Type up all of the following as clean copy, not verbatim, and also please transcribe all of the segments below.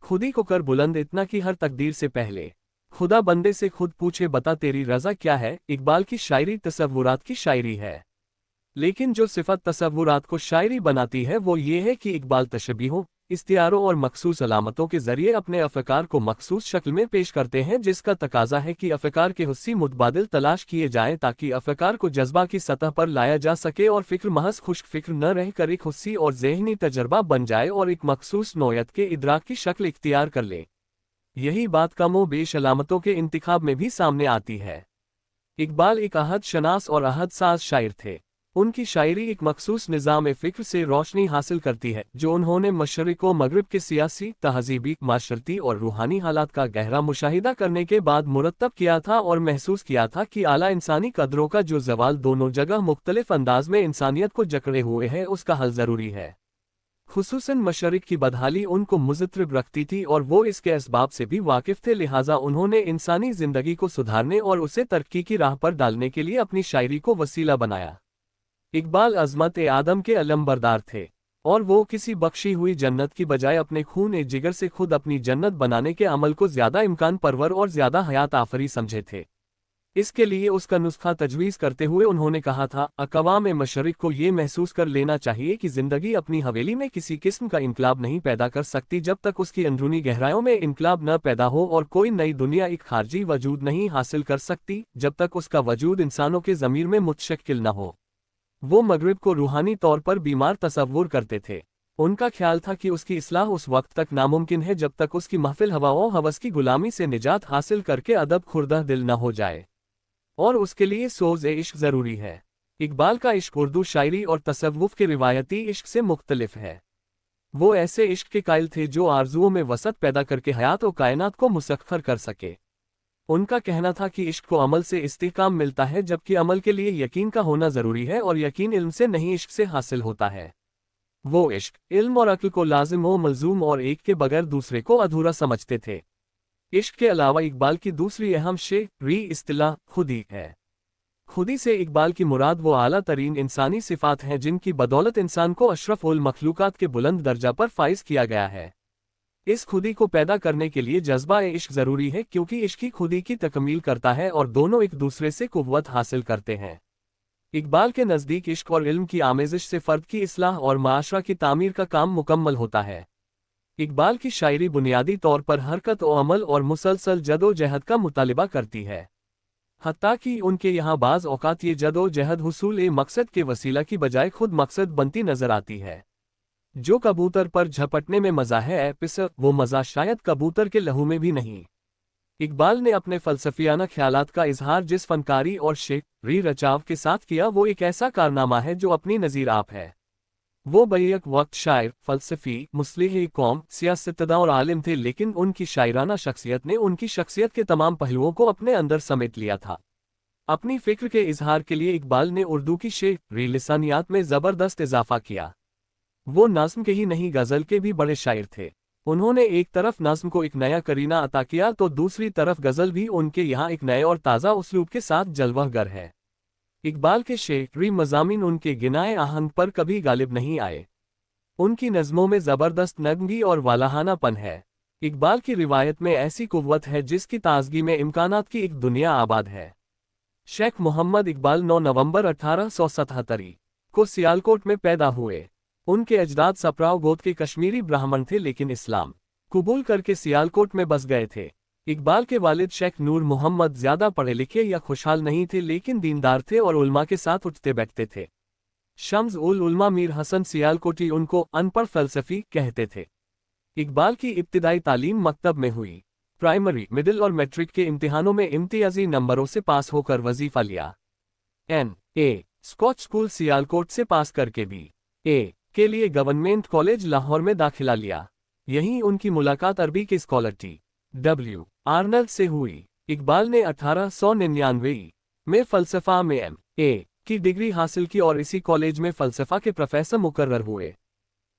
खुदी को कर बुलंद इतना कि हर तकदीर से पहले खुदा बंदे से खुद पूछे बता तेरी रज़ा क्या है। इकबाल की शायरी तसव्वुरात की शायरी है, लेकिन जो सिफत तसव्वुरात को शायरी बनाती है वो ये है कि इकबाल तशबीहों, इस्तिआरों और मखसूस अलामतों के जरिए अपने अफ़कार को मखसूस शक्ल में पेश करते हैं, जिसका तकाजा है कि अफ़कार के हुस्सी मुतबादिल तलाश किए जाएं ताकि अफ़कार को जज्बा की सतह पर लाया जा सके और फ़िक्र महज खुश्क फ़िक्र न रह कर एक हुस्सी और ज़हनी तजर्बा बन जाए और एक मखसूस नौयत के इदराक की शक्ल इख्तियार कर ले। यही बात कमो बेश अलामतों के इंतिखाब में भी सामने आती है। इकबाल एक अहद शनास और अहद साज शायर थे। उनकी शायरी एक मखसूस निज़ाम फ़िक्र से रोशनी हासिल करती है जो उन्होंने मशरिक़ व मगरिब के सियासी, तहज़ीबी, माशरती और रूहानी हालात का गहरा मुशाहिदा करने के बाद मुरत्तब किया था और महसूस किया था कि आला इंसानी कदरों का जो ज़वाल दोनों जगह मुख्तलिफ अंदाज में इंसानियत को जकड़े हुए है उसका हल ज़रूरी है। खुसूसन मशरिक़ की बदहाली उनको मुज़त्रिब रखती थी और वो इसके असबाब से भी वाकिफ़ थे, लिहाजा उन्होंने इंसानी ज़िंदगी को सुधारने और उसे तरक्की की राह पर डालने के लिए अपनी शायरी को वसीला बनाया। इकबाल अज़मत आदम के अलमबरदार थे और वो किसी बख्शी हुई जन्नत की बजाय अपने खून जिगर से खुद अपनी जन्नत बनाने के अमल को ज़्यादा इम्कान परवर और ज़्यादा हयात आफरी समझे थे। इसके लिए उसका नुस्खा तजवीज़ करते हुए उन्होंने कहा था, अक़वाम मशरिक़ को ये महसूस कर लेना चाहिए कि ज़िंदगी अपनी हवेली में किसी किस्म का इनकलाब नहीं पैदा कर सकती जब तक उसकी अंदरूनी गहराइयों में इनकलाब न पैदा हो, और कोई नई दुनिया एक खारजी वजूद नहीं हासिल कर सकती जब तक उसका वजूद इंसानों के ज़मीर में मुतशक्किल न हो। वो मगरिब को रूहानी तौर पर बीमार तसव्वुर करते थे। उनका ख्याल था कि उसकी इस्लाह उस वक्त तक नामुमकिन है जब तक उसकी महफिल हवाओं हवस की गुलामी से निजात हासिल करके अदब खुर्दा दिल न हो जाए, और उसके लिए सोज़-ए-इश्क ज़रूरी है। इकबाल का इश्क उर्दू शायरी और तसव्वुफ़ के रिवायती इश्क से मुख्तलिफ है। वो ऐसे इश्क के कायल थे जो आरज़ुओं में वसत पैदा करके हयात और कायनात को मुसख्खर कर सके। उनका कहना था कि इश्क को अमल से इस्तिहकाम मिलता है, जबकि अमल के लिए यकीन का होना ज़रूरी है, और यकीन इल्म से नहीं इश्क से हासिल होता है। वो इश्क, इल्म और अक्ल को लाजिम व मलजूम और एक के बगैर दूसरे को अधूरा समझते थे। इश्क के अलावा इकबाल की दूसरी अहम शे'री इस्तिलाह खुदी है। खुदी से इकबाल की मुराद वो आला तरीन इंसानी सिफ़ात हैं जिनकी बदौलत इंसान को अशरफ उल मखलूकात के बुलंद दर्जा पर फाइज किया गया है। इस खुदी को पैदा करने के लिए जज्बा-ए-इश्क ज़रूरी है, क्योंकि इश्क ही खुदी की तकमील करता है और दोनों एक दूसरे से कुव्वत हासिल करते हैं। इकबाल के नज़दीक इश्क और इल्म की आमेज़िश से फ़र्द की इस्लाह और माशरा की तामीर का काम मुकम्मल होता है। इकबाल की शायरी बुनियादी तौर पर हरकत और अमल और मुसलसल जदोजहद का मुतालिबा करती है। हत्ता कि उनके यहाँ बाज़ औक़ात ये जदोजहद हुसूल-ए-मक़सद के वसीला की बजाय खुद मकसद बनती नज़र आती है। जो कबूतर पर झपटने में मज़ा है पिसर, वो मज़ा शायद कबूतर के लहू में भी नहीं। इकबाल ने अपने फ़लसफ़ियाना ख़यालात का इजहार जिस फ़नकारी और शे'री रचाव के साथ किया वो एक ऐसा कारनामा है जो अपनी नज़ीर आप है। वो बैक वक्त शायर, फ़लसफ़ी, मुस्लिह-ए-कौम, सियासतदां और आलिम थे, लेकिन उनकी शायराना शख्सियत ने उनकी शख्सियत के तमाम पहलुओं को अपने अंदर समेट लिया था। अपनी फ़िक्र के इजहार के लिए इकबाल ने उर्दू की शे'री लिसानियात में ज़बरदस्त इजाफ़ा किया। वो नज़्म के ही नहीं गज़ल के भी बड़े शायर थे। उन्होंने एक तरफ नज़्म को एक नया करीना अता किया तो दूसरी तरफ गज़ल भी उनके यहाँ एक नए और ताज़ा उसलूब के साथ जलवागर है। इकबाल के शे'री मज़ामीन उनके गिनाए आहंग पर कभी गालिब नहीं आए। उनकी नज़मों में ज़बरदस्त नगमी और वालाहानापन है। इकबाल की रिवायत में ऐसी कुव्वत है जिसकी ताज़गी में इम्कानात की एक दुनिया आबाद है। शेख मोहम्मद इकबाल 9 नवंबर 1877 को सियालकोट में पैदा हुए। उनके अजदाद सप्राव गोत के कश्मीरी ब्राह्मण थे, लेकिन इस्लाम कबूल करके सियालकोट में बस गए थे। इकबाल के वालिद शेख नूर मोहम्मद ज़्यादा पढ़े लिखे या खुशहाल नहीं थे, लेकिन दीनदार थे और उल्मा के साथ उठते बैठते थे। शम्स उल उल्मा मीर हसन सियालकोटी उनको अनपढ़ फ़लसफ़ी कहते थे। इकबाल की इब्तिदाई तालीम मकतब में हुई। प्राइमरी, मिडिल और मैट्रिक के इम्तिहानों में इम्तियाजी नंबरों से पास होकर वजीफ़ा लिया। N.A. स्कॉच स्कूल सियालकोट से पास करके B.A. के लिए गवर्नमेंट कॉलेज लाहौर में दाखिला लिया। यहीं उनकी मुलाकात अरबी के स्कॉलर T.W. आर्नल्ड से हुई। इकबाल ने 1899 में फ़लसफ़ा में M.A. की डिग्री हासिल की और इसी कॉलेज में फ़लसफ़ा के प्रोफेसर मुकर्रर हुए।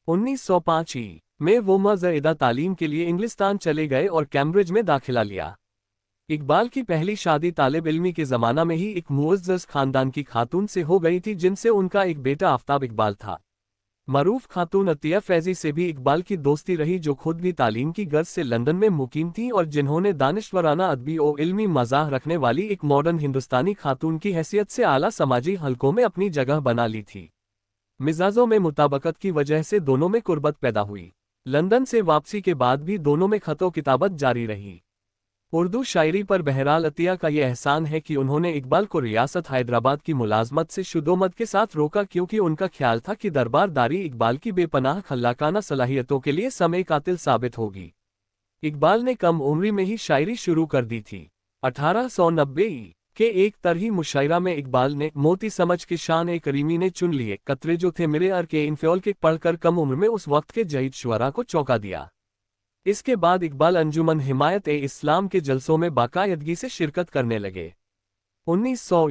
1905 में वो मज़ीदा तालीम के लिए इंग्लिस्तान चले गए और कैम्ब्रिज में दाखिला लिया। इकबाल की पहली शादी तालिब इल्मी के ज़माना में ही एक मुअज़्ज़ज़ ख़ानदान की खातून से हो गई थी, जिनसे उनका एक बेटा आफ़ताब इकबाल था। मरूफ खातून अतिया फैजी से भी इकबाल की दोस्ती रही, जो खुद भी तालीम की गर्ज से लंदन में मुकीम थी और जिन्होंने दानिश्वराना अदबी और इल्मी मज़ाह रखने वाली एक मॉडर्न हिंदुस्तानी खातून की हैसियत से आला समाजी हलकों में अपनी जगह बना ली थी। मिजाजों में मुताबकत की वजह से दोनों में कुर्बत पैदा हुई। लंदन से वापसी के बाद भी दोनों में खतो किताबत जारी रही। उर्दू शायरी पर बहरहाल अतिया का यह एहसान है कि उन्होंने इकबाल को रियासत हैदराबाद की मुलाजमत से शुदोमत के साथ रोका, क्योंकि उनका ख्याल था कि दरबारदारी इकबाल की बेपनाह खल्लाकाना सलाहियतों के लिए समय कातिल साबित होगी। इकबाल ने कम उम्री में ही शायरी शुरू कर दी थी। 1890 के एक तरही मुशायरा में इकबाल ने मोती समझ के शान ए करीमी ने चुन लिए कतरे जो थे मेरे अर के इनफ्योल के पढ़कर कम उम्र में उस वक्त के जहीद शुअरा को चौंका दिया। इसके बाद इकबाल अंजुमन हिमायत ए इस्लाम के जलसों में बाकायदगी से शिरकत करने लगे। 1900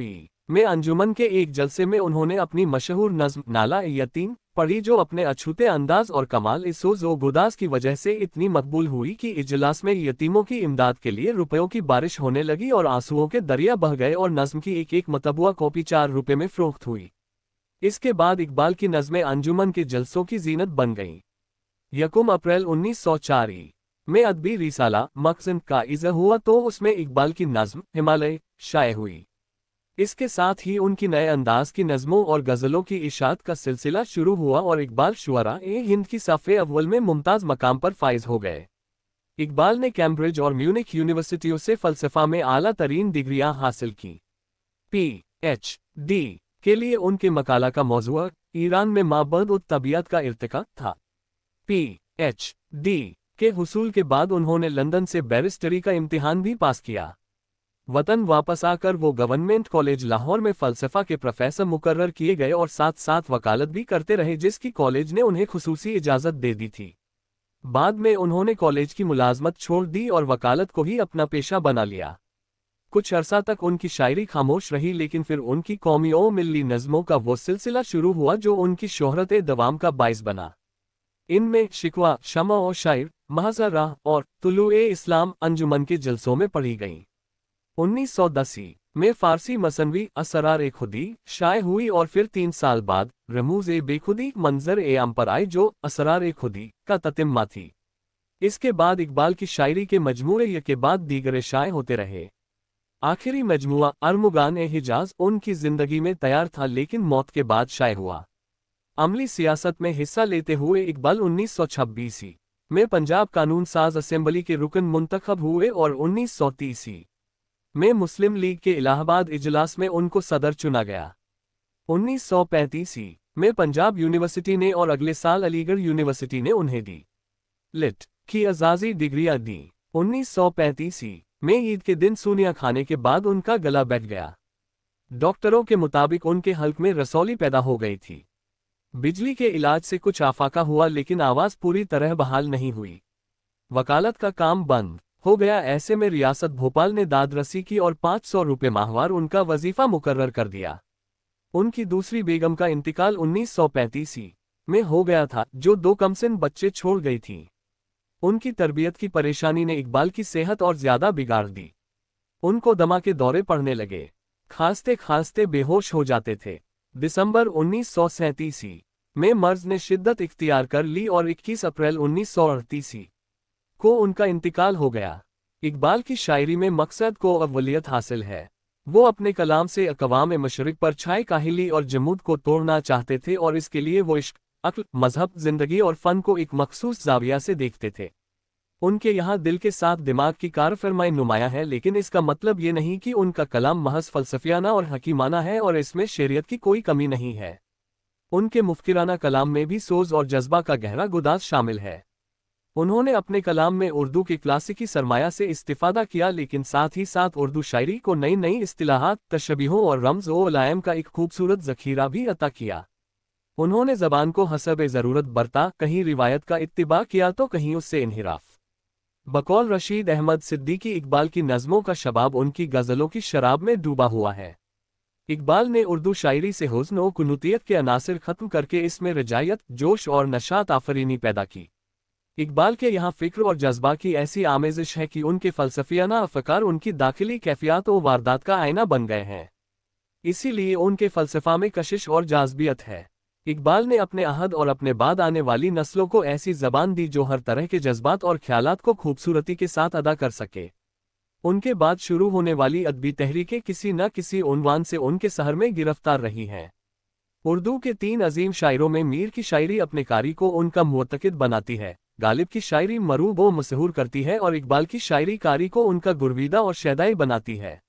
में अंजुमन के एक जलसे में उन्होंने अपनी मशहूर नज़्म नाला ए यतीम पढ़ी, जो अपने अछूते अंदाज और कमाल सोज व गुदास की वजह से इतनी मकबूल हुई कि इजलास में यतीमों की इमदाद के लिए रुपयों की बारिश होने लगी और आंसुओं के दरिया बह गए और नज़्म की एक एक मतबुआ कॉपी 4 रुपये में फ़रोख्त हुई। इसके बाद इकबाल की नज़्में अंजुमन के जलसों की जीनत बन गईं। 1 अप्रैल 1904 में अदबी रिसाला मकसद का इज़ा हुआ तो उसमें इकबाल की नज़्म हिमालय शाये हुई। इसके साथ ही उनकी नए अंदाज की नज़मों और गज़लों की इशात का सिलसिला शुरू हुआ और इकबाल शुअरा ए हिंद की सफ़े अव्वल में मुमताज़ मकाम पर फाइज हो गए। इकबाल ने कैम्ब्रिज और म्यूनिख यूनिवर्सिटियों से फ़लसफ़ा में आला तरीन डिग्रियां हासिल की। PhD के लिए उनके मकाला का मौज़ूअ ईरान में माबद उत तबीयत का इर्तिका था। PhD के हुसूल के बाद उन्होंने लंदन से बैरिस्टरी का इम्तिहान भी पास किया। वतन वापस आकर वो गवर्नमेंट कॉलेज लाहौर में फ़लसफ़ा के प्रोफेसर मुकर्रर किए गए और साथ साथ वकालत भी करते रहे, जिसकी कॉलेज ने उन्हें खुसूसी इजाज़त दे दी थी। बाद में उन्होंने कॉलेज की मुलाजमत छोड़ दी और वकालत को ही अपना पेशा बना लिया। कुछ अरसा तक उनकी शायरी खामोश रही, लेकिन फिर उनकी कौमी और मिल्ली नज़मों का वो सिलसिला शुरू हुआ जो उनकी शोहरत दवाम का बाइस बना। इनमें शिकवा, शमा और शायर, महज़ राह और तुलूए इस्लाम अंजुमन के जलसों में पढ़ी गईं। 1910 में फ़ारसी मसनवी असरार खुदी शाये हुई और फिर 3 साल बाद रमूज़ बेखुदी मंजर आम पर आई, जो असरार खुदी का ततिम्मा थी। इसके बाद इकबाल की शायरी के मजमूए के बाद दीगरे शाये होते रहे। आखिरी मजमुआ अरमुगान हिजाज उनकी जिंदगी में तैयार था, लेकिन मौत के बाद शाये हुआ। अमली सियासत में हिस्सा लेते हुए इकबाल 1926 में पंजाब कानून साज असेंबली के रुकन मुंतखब हुए और 1930 में मुस्लिम लीग के इलाहाबाद इजलास में उनको सदर चुना गया। 1935 में पंजाब यूनिवर्सिटी ने और अगले साल अलीगढ़ यूनिवर्सिटी ने उन्हें दी लिट की एजाज़ी डिग्रियां दी। 1935 में ईद के दिन सूनिया खाने के बाद उनका गला बैठ गया। डॉक्टरों के मुताबिक उनके हल्क में रसौली पैदा हो गई थी। बिजली के इलाज से कुछ आफाका हुआ, लेकिन आवाज़ पूरी तरह बहाल नहीं हुई। वकालत का काम बंद हो गया। ऐसे में रियासत भोपाल ने दादरसी की और 500 रुपये माहवार उनका वजीफा मुकर्रर कर दिया। उनकी दूसरी बेगम का इंतकाल 1935 में हो गया था, जो 2 कमसिन बच्चे छोड़ गई थीं। उनकी तरबियत की परेशानी ने इकबाल की सेहत और ज्यादा बिगाड़ दी। उनको दमा के दौरे पड़ने लगे, खांसते खांसते बेहोश हो जाते थे। दिसंबर 1937 में मर्ज ने शिद्दत इख्तियार कर ली और 21 अप्रैल 1938 को उनका इंतकाल हो गया। इकबाल की शायरी में मकसद को अव्वलियत हासिल है। वो अपने कलाम से अक़वाम मशरिक़ पर छाए काहिली और जमूद को तोड़ना चाहते थे, और इसके लिए वो इश्क, अक्ल, मजहब, जिंदगी और फ़न को एक मखसूस ज़ाविया से देखते थे। उनके यहाँ दिल के साथ दिमाग की कारफरमाई नुमाया है, लेकिन इसका मतलब ये नहीं कि उनका कलाम महज फ़लसफ़ियाना और हकीमाना है और इसमें शरीयत की कोई कमी नहीं है। उनके मुफ़किराना कलाम में भी सोज़ और जज्बा का गहरा गुदास शामिल है। उन्होंने अपने कलाम में उर्दू की क्लासिकी सरमाया से इस्तिफ़ादा किया, लेकिन साथ ही साथ उर्दू शायरी को नई नई इस्तिलाहात, तशबीहों और रम्ज़ व अलाइम का एक खूबसूरत ज़ख़ीरा भी अता किया। उन्होंने ज़बान को हसब ज़रूरत बरता, कहीं रिवायत का इत्तिबा किया तो कहीं उससे इन्हिराफ। बकौल रशीद अहमद सिद्दीकी, इकबाल की नज़मों का शबाब उनकी गज़लों की शराब में डूबा हुआ है। इकबाल ने उर्दू शायरी से हुस्न और कुनूतियत के अनासिर ख़त्म करके इसमें रजायत, जोश और नशात आफरीनी पैदा की। इकबाल के यहाँ फ़िक्र और जज्बा की ऐसी आमेज़िश है कि उनके फ़लसफ़ियाना अफ़कार उनकी दाखिली कैफ़ियत और वारदात का आईना बन गए हैं। इसीलिए उनके फ़लसफ़ा में कशिश और जाज़बियत है। इकबाल ने अपने अहद और अपने बाद आने वाली नस्लों को ऐसी ज़बान दी जो हर तरह के जज्बात और ख्यालात को खूबसूरती के साथ अदा कर सके। उनके बाद शुरू होने वाली अदबी तहरीकें किसी न किसी उन्वान से उनके सहर में गिरफ्तार रही हैं। उर्दू के 3 अजीम शायरों में मीर की शायरी अपने कारी को उनका मुअत्तकिद बनाती है, गालिब की शायरी मरूब व मशहूर करती है और इकबाल की शायरी कारी को उनका गुरवीदा और शैदाई बनाती है।